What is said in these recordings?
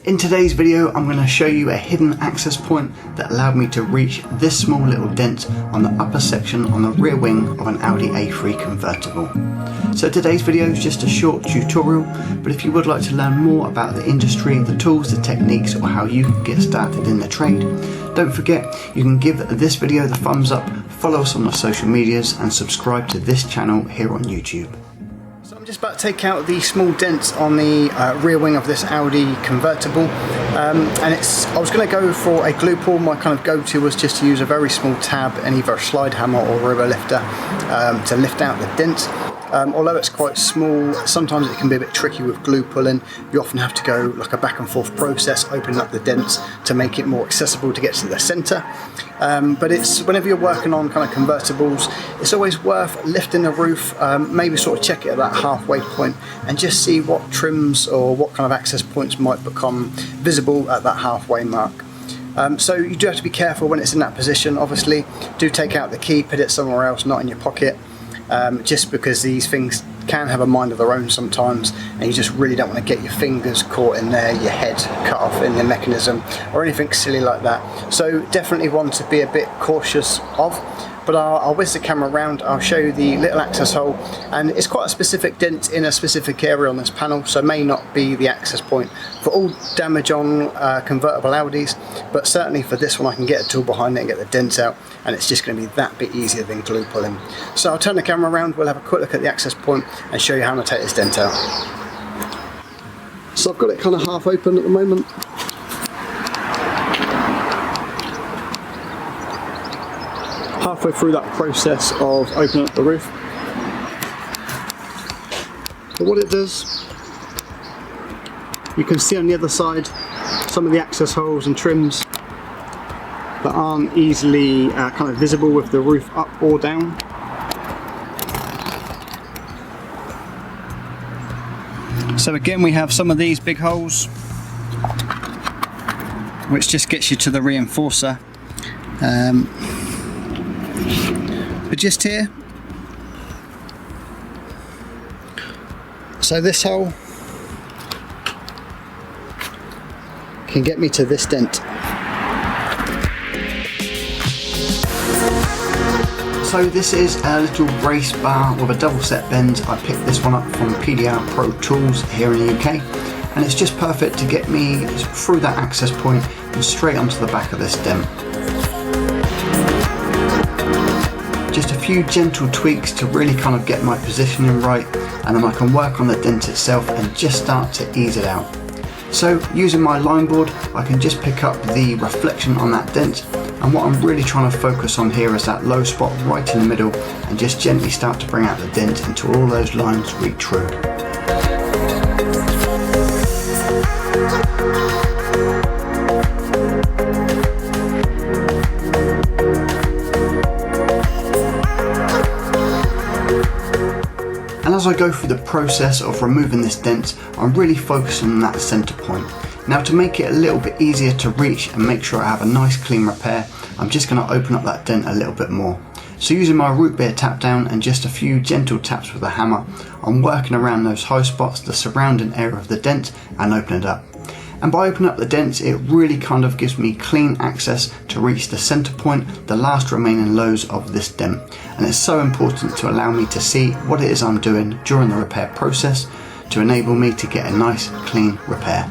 In today's video, I'm going to show you a hidden access point that allowed me to reach this small little dent on the upper section on the rear wing of an Audi A3 Convertible. So today's video is just a short tutorial, but if you would like to learn more about the industry, the tools, the techniques, or how you can get started in the trade, don't forget you can give this video the thumbs up, follow us on our social medias, and subscribe to this channel here on YouTube. So I'm just about to take out the small dent on the rear wing of this Audi Convertible, and I was going to go for a glue pull. My kind of go-to was just to use a very small tab and either a slide hammer or rubber lifter to lift out the dent. Although it's quite small, sometimes it can be a bit tricky with glue pulling. You often have to go like a back and forth process, opening up the dents to make it more accessible to get to the centre. But it's whenever you're working on kind of convertibles, it's always worth lifting the roof, maybe sort of check it at that halfway point and just see what trims or what kind of access points might become visible at that halfway mark. So you do have to be careful when it's in that position. Obviously, do take out the key, put it somewhere else, not in your pocket. Just because these things can have a mind of their own sometimes, and you just really don't want to get your fingers caught in there, your head cut off in the mechanism or anything silly like that. So definitely one to be a bit cautious of. But I'll whiz the camera around, I'll show you the little access hole, and it's quite a specific dent in a specific area on this panel, so may not be the access point for all damage on convertible Audis, but certainly for this one I can get a tool behind it and get the dent out, and it's just going to be that bit easier than glue pulling. So I'll turn the camera around, we'll have a quick look at the access point and show you how I'm going to take this dent out. So I've got it kind of half open at the moment. Halfway through that process of opening up the roof. But what it does, you can see on the other side some of the access holes and trims that aren't easily kind of visible with the roof up or down. So again, we have some of these big holes, which just gets you to the reinforcer. But just here, so this hole can get me to this dent. So this is a little race bar with a double set bend. I picked this one up from PDR Pro Tools here in the UK, and it's just perfect to get me through that access point and straight onto the back of this dent. Just a few gentle tweaks to really kind of get my positioning right, and then I can work on the dent itself and just start to ease it out. So using my line board, I can just pick up the reflection on that dent, and what I'm really trying to focus on here is that low spot right in the middle, and just gently start to bring out the dent until all those lines read true. And as I go through the process of removing this dent, I'm really focusing on that centre point. Now, to make it a little bit easier to reach and make sure I have a nice clean repair, I'm just going to open up that dent a little bit more. So using my root beer tap down and just a few gentle taps with a hammer, I'm working around those high spots, the surrounding area of the dent, and open it up. And by opening up the dents, it really kind of gives me clean access to reach the centre point, the last remaining lows of this dent. And it's so important to allow me to see what it is I'm doing during the repair process to enable me to get a nice clean repair.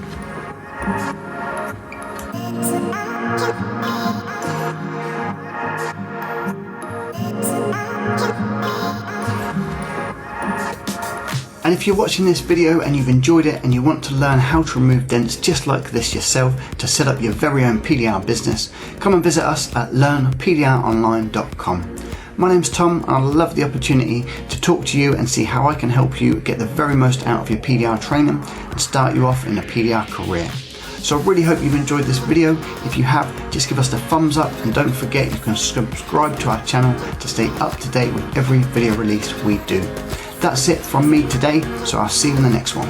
And if you're watching this video and you've enjoyed it and you want to learn how to remove dents just like this yourself to set up your very own PDR business, come and visit us at learnpdronline.com. My name's Tom, and I love the opportunity to talk to you and see how I can help you get the very most out of your PDR training and start you off in a PDR career. So I really hope you've enjoyed this video. If you have, just give us the thumbs up, and don't forget you can subscribe to our channel to stay up to date with every video release we do. That's it from me today, so I'll see you in the next one.